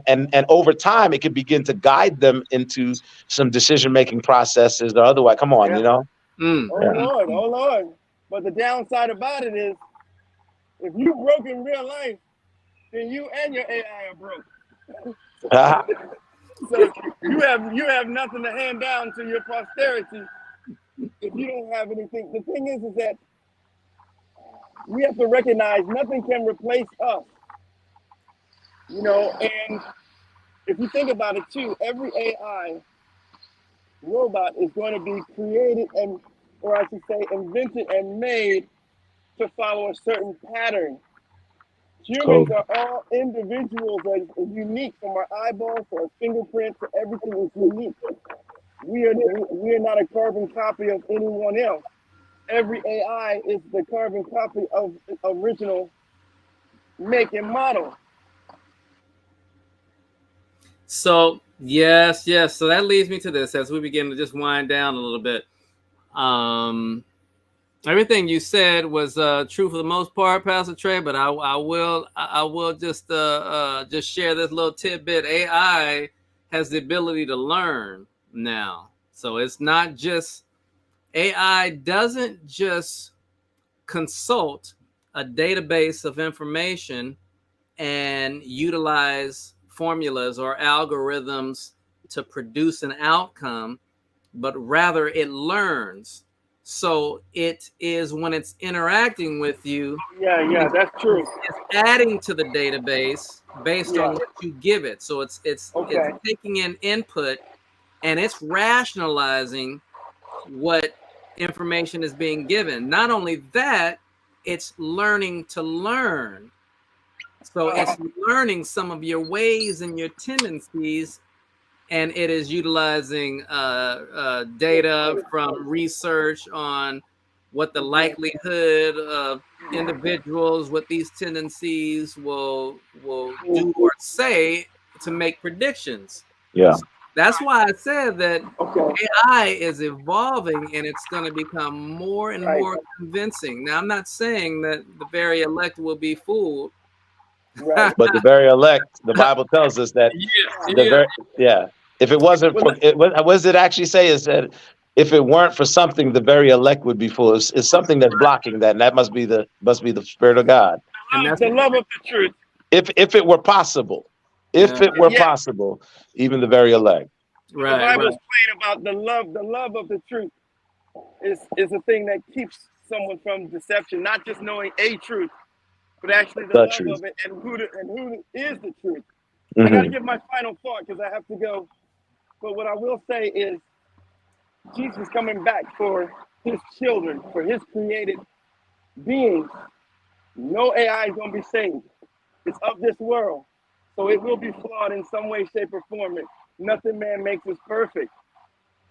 and over time, it can begin to guide them into some decision-making processes or otherwise. Come on, Oh Lord. But the downside about it is, if you broke in real life, then you and your AI are broke. So you have nothing to hand down to your posterity if you don't have anything. The thing is that we have to recognize nothing can replace us. And if you think about it too, every AI robot is going to be created or I should say invented and made to follow a certain pattern. Humans are all individuals that are unique, from our eyeballs to our fingerprints to everything is unique. We are not a carbon copy of anyone else. Every AI is the carbon copy of the original make and model. So yes. So that leads me to this as we begin to just wind down a little bit. Everything you said was true for the most part, Pastor Trey. But I will just share this little tidbit. AI has the ability to learn now, so it's not just AI doesn't just consult a database of information and utilize formulas or algorithms to produce an outcome, but rather it learns. So it is when it's interacting with you, Yeah, it's, that's true. it's adding to the database based on Yeah. what you give it. So it's Okay. taking in input and it's rationalizing what information is being given. Not only that, it's learning to learn. So it's learning some of your ways and your tendencies, and it is utilizing data from research on what the likelihood of individuals with these tendencies will do or say to make predictions. Yeah. So that's why I said that Okay. AI is evolving and it's going to become more and Right. more convincing. Now, I'm not saying that the very elect will be fooled. Right. But the very elect, the Bible tells us that the Yeah. very yeah. If it wasn't Well, for what does it actually say is that if it weren't for something, the very elect would be full. It's something that's blocking that, and that must be the Spirit of God. And that's the love of the truth. If it were possible, if yeah, it were Yeah. possible, even the very elect. So the right, right. Bible's plain about the love of the truth is a thing that keeps someone from deception, not just knowing a truth, but actually the The love truth. of it and who is the truth. I got to Hmm. give my final thought because I have to go. But what I will say is Jesus is coming back for his children, for his created beings. No AI is going to be saved. It's of this world. So it will be flawed in some way, shape, or form. Nothing man makes us perfect.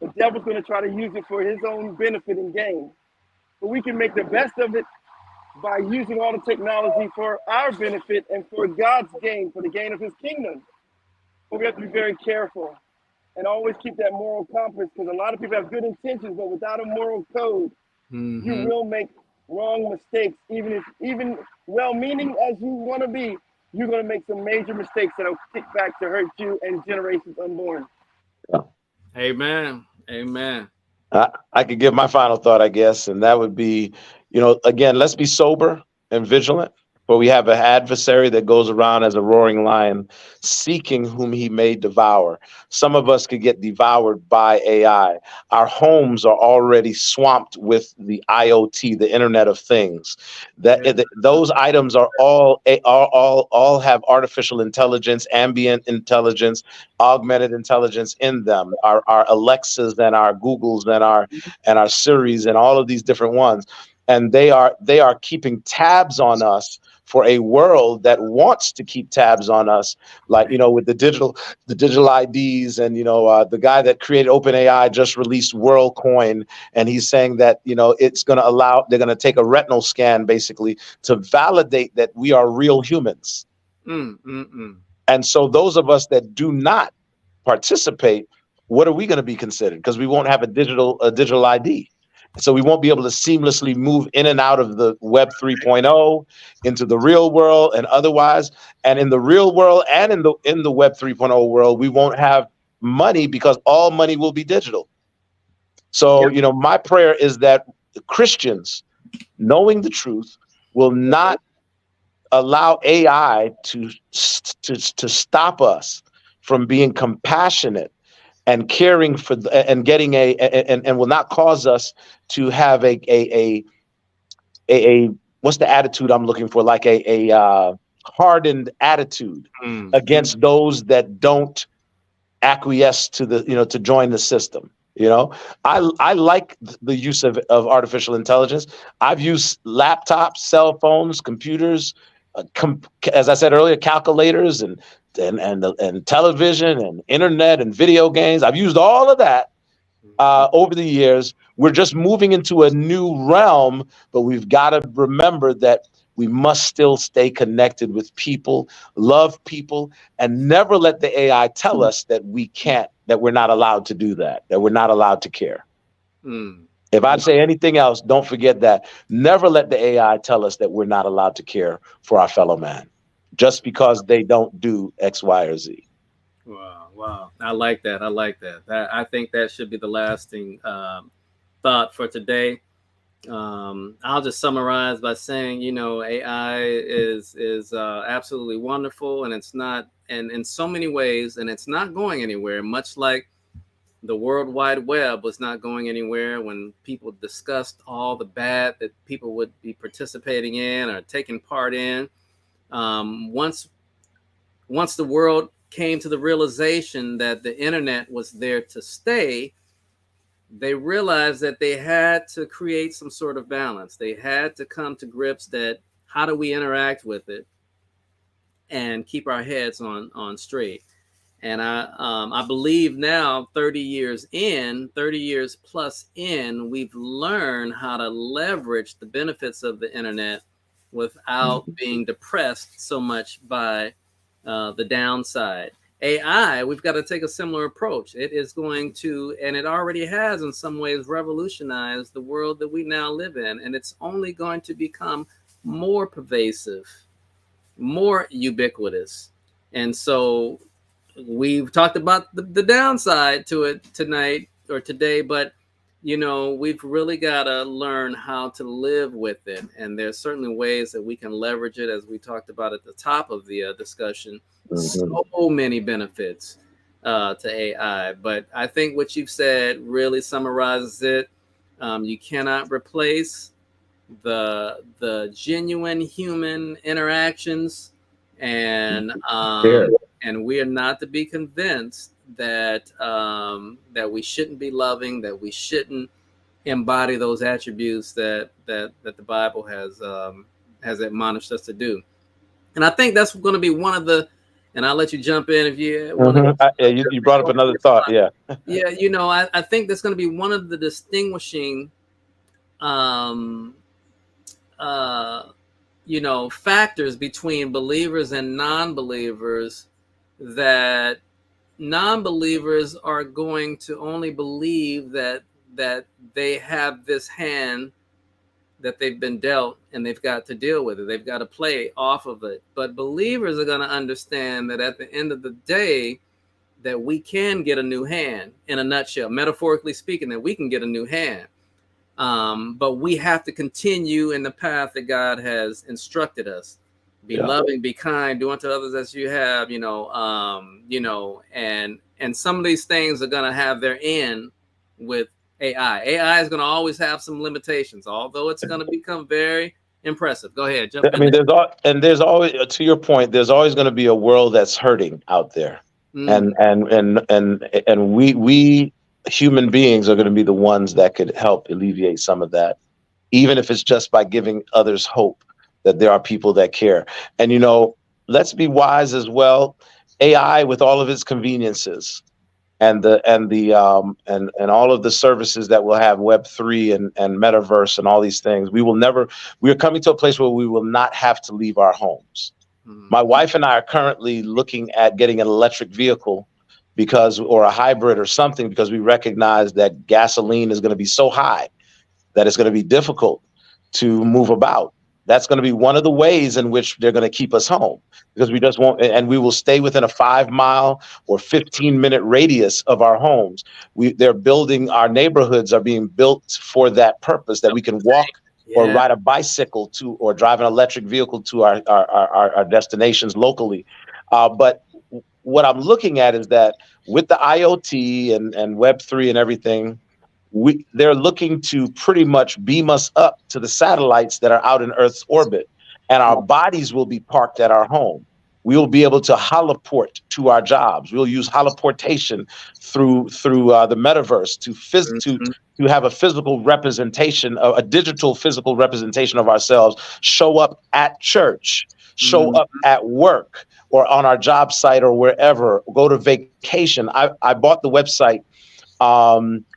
The devil's going to try to use it for his own benefit and gain. But we can make the best of it by using all the technology for our benefit and for God's gain, for the gain of his kingdom. But we have to be very careful and always keep that moral compass because a lot of people have good intentions, but without a moral code, you Mm-hmm. will make wrong mistakes. Even well-meaning as you want to be, you're going to make some major mistakes that'll kick back to hurt you and generations unborn. Amen. Amen. I could give my final thought, I guess, and that would be, again, let's be sober and vigilant. For we have an adversary that goes around as a roaring lion, seeking whom he may devour. Some of us could get devoured by AI. Our homes are already swamped with the IoT, the Internet of Things. Yeah. Those items are all have artificial intelligence, ambient intelligence, augmented intelligence in them. Our Alexas and our Googles and our Siris and all of these different ones, and they are keeping tabs on us for a world that wants to keep tabs on us, like with the digital IDs, and the guy that created OpenAI just released WorldCoin, and he's saying that it's going to they're going to take a retinal scan basically to validate that we are real humans. Mm, mm, mm. And so those of us that do not participate, what are we going to be considered? Because we won't have a digital ID. So we won't be able to seamlessly move in and out of the Web 3.0 into the real world and otherwise. And in the real world and in the Web 3.0 world, we won't have money because all money will be digital. So, my prayer is that Christians, knowing the truth, will not allow AI to stop us from being compassionate and caring for and getting and will not cause us to have a what's the attitude I'm looking for, like a hardened attitude Mm, mm. against those that don't acquiesce to to join the system. I like the use of artificial intelligence. I've used laptops, cell phones, computers, as I said earlier, calculators and television and internet and video games. I've used all of that over the years. We're just moving into a new realm, but we've got to remember that we must still stay connected with people, love people, and never let the AI tell us that we can't, that we're not allowed to do that we're not allowed to care. Mm. If I say anything else, don't forget that. Never let the AI tell us that we're not allowed to care for our fellow man just because they don't do X, Y, or Z. Wow, wow. I like that. I like that. I think that should be the lasting thought for today. I'll just summarize by saying, AI is absolutely wonderful, and it's not, and in so many ways, and it's not going anywhere. Much like the World Wide Web was not going anywhere when people discussed all the bad that people would be participating in or taking part in. Once the world came to the realization that the internet was there to stay, they realized that they had to create some sort of balance. They had to come to grips that how do we interact with it and keep our heads on straight. And I believe now, 30 years plus in, we've learned how to leverage the benefits of the internet without being depressed so much by the downside. AI, we've got to take a similar approach. It is going to, and it already has in some ways, revolutionized the world that we now live in. And it's only going to become more pervasive, more ubiquitous. And so we've talked about the downside to it tonight or today, but we've really got to learn how to live with it. And there's certainly ways that we can leverage it, as we talked about at the top of the discussion. So many benefits to AI. But I think what you've said really summarizes it. You cannot replace the genuine human interactions, and we are not to be convinced that that we shouldn't be loving, that we shouldn't embody those attributes that the Bible has admonished us to do. And I think that's going to be one of the, and I'll let you jump in if you want to. You brought up another thought. Yeah. I think that's going to be one of the distinguishing factors between believers and non-believers, that non-believers are going to only believe that they have this hand that they've been dealt, and they've got to deal with it. They've got to play off of it. But believers are going to understand that at the end of the day, that we can get a new hand, in a nutshell, metaphorically speaking, that we can get a new hand. But we have to continue in the path that God has instructed us. Be loving, be kind, do unto others as you have, and some of these things are going to have their end with AI. AI is going to always have some limitations, although it's going to become very impressive. Go ahead, jump in. There's always, to your point, there's always going to be a world that's hurting out there, and we human beings are going to be the ones that could help alleviate some of that, even if it's just by giving others hope that there are people that care. And let's be wise as well. AI, with all of its conveniences, and all of the services that will have Web3 and metaverse and all these things, we are coming to a place where we will not have to leave our homes. My wife and I are currently looking at getting an electric vehicle or a hybrid or something, because we recognize that gasoline is going to be so high that it's going to be difficult to move about. That's going to be one of the ways in which they're going to keep us home, because we just won't, and we will stay within a 5-mile or 15-minute radius of our homes. Our neighborhoods are being built for that purpose, that we can walk or ride a bicycle to, or drive an electric vehicle to our destinations locally. But what I'm looking at is that with the IoT and Web3 and everything, they're looking to pretty much beam us up to the satellites that are out in Earth's orbit, and our bodies will be parked at our home. We will be able to holoport to our jobs. We'll use holoportation through the metaverse to have a physical representation, a digital physical representation of ourselves, show up at church, show up at work, or on our job site, or wherever, go to vacation. I bought the website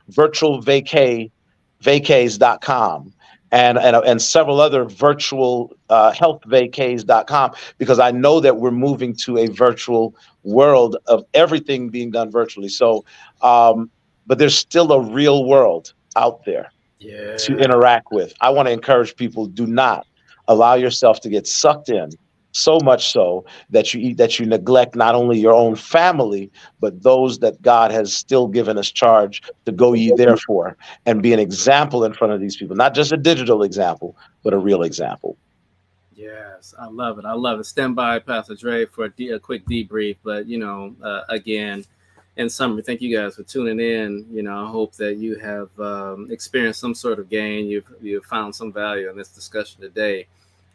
virtualvacays.com and several other virtual healthvacays.com, because I know that we're moving to a virtual world of everything being done virtually. So, but there's still a real world out there. to interact with. I want to encourage people, do not allow yourself to get sucked in so much so that you neglect not only your own family, but those that God has still given us charge to go ye therefore and be an example in front of these people, not just a digital example, but a real example. Yes, I love it. I love it. Stand by, Pastor Dre, for a quick debrief. But, again, in summary, thank you guys for tuning in. I hope that you have experienced some sort of gain. You've found some value in this discussion today.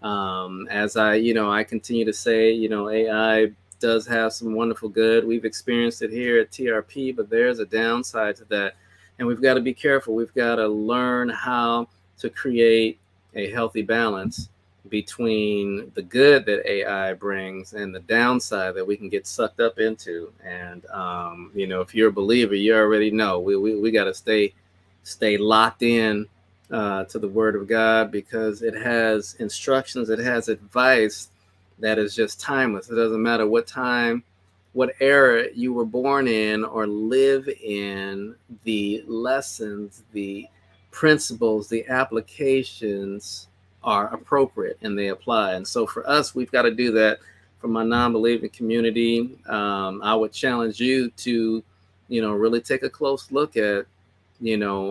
As I continue to say, AI does have some wonderful good. We've experienced it here at TRP, but there's a downside to that. And we've got to be careful. We've got to learn how to create a healthy balance between the good that AI brings and the downside that we can get sucked up into. And if you're a believer, you already know we got to stay locked in to the Word of God, because it has instructions, it has advice that is just timeless. It doesn't matter what time, what era you were born in or live in, the lessons, the principles, the applications are appropriate and they apply. And so for us, we've got to do that. For my non-believing community, I would challenge you to, really take a close look at,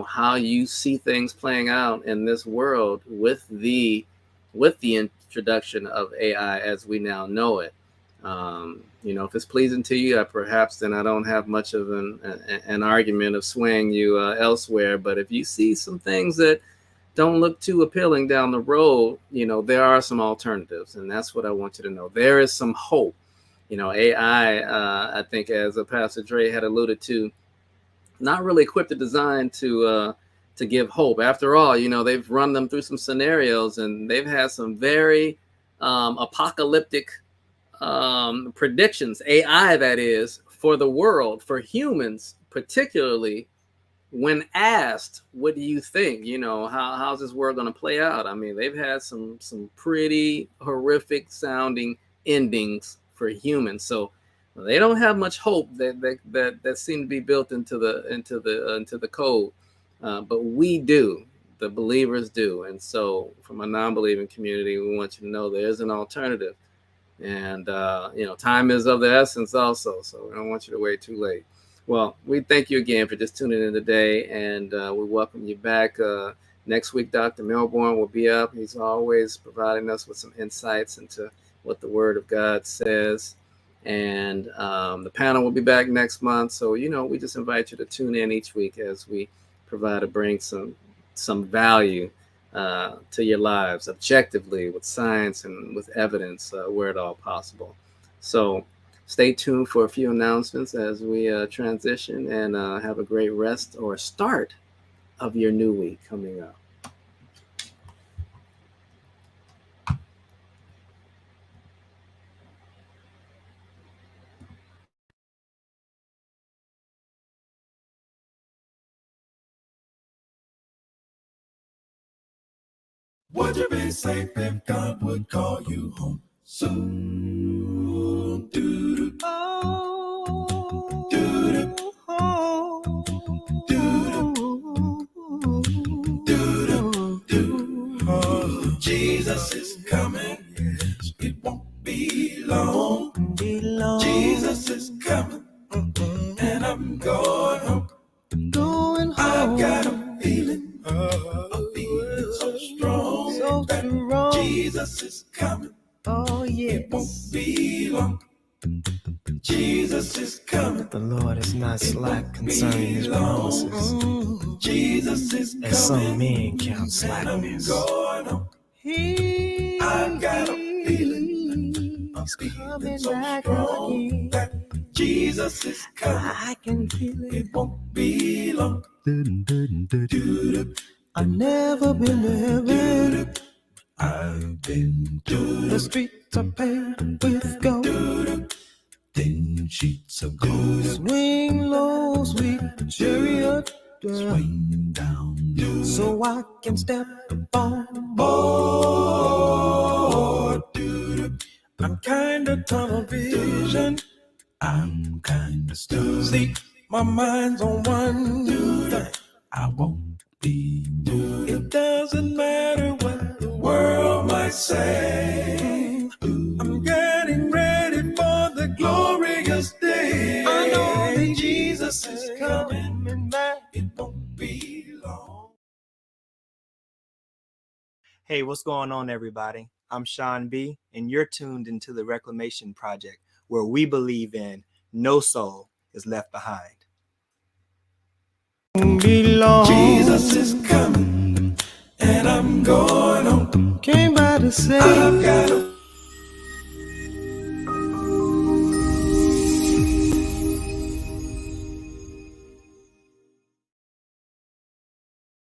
how you see things playing out in this world with the introduction of AI as we now know it. If it's pleasing to you, perhaps then I don't have much of an argument of swaying you elsewhere. But if you see some things that don't look too appealing down the road, there are some alternatives, and that's what I want you to know. There is some hope. AI, I think, as Pastor Dre had alluded to, not really equipped to design to give hope. After all, they've run them through some scenarios, and they've had some very apocalyptic predictions, AI that is, for the world, for humans particularly. When asked, what do you think? How's this world going to play out? I mean, they've had some pretty horrific sounding endings for humans. So they don't have much hope that seem to be built into the code. But we do, the believers do. And so from a non-believing community, we want you to know there is an alternative. And, time is of the essence also. So we don't want you to wait too late. Well, we thank you again for just tuning in today, and we welcome you back. Next week, Dr. Melbourne will be up. He's always providing us with some insights into what the Word of God says. And the panel will be back next month. So, we just invite you to tune in each week as we bring some value to your lives objectively, with science and with evidence where at all possible. So stay tuned for a few announcements as we transition, and have a great rest or start of your new week coming up. Would you be safe if God would call you home soon? Doo-doo. Oh, doo-doo. Oh, doo-doo. Doo-doo. Doo-doo. Oh, Jesus is coming. Yes, it won't be long. Jesus is coming. And I'm going home. I've got a feeling. A feeling so strong that Jesus is coming. Oh, yes. It won't be long. Jesus is coming. The Lord is not slack concerning his promises, Jesus is coming. as some men count slackness. I've got a feeling. He's coming so strong that Jesus is coming. I can feel it. It won't be long. I've never been to heaven. I've been to The streets are paved with gold. thin sheets of gold. Swing low, sweet chariot, Swing down so I can step on board. I'm kinda tunnel vision. I'm kinda stuck. See, my mind's on one thing. I won't It doesn't matter what the world might say. I'm getting ready for the glorious day. I know that Jesus is coming and that it won't be long. Hey, what's going on, everybody? I'm Sean B., and you're tuned into the Reclamation Project, where we believe in no soul is left behind. Jesus is coming, and I'm going home. Came by to say, I've got a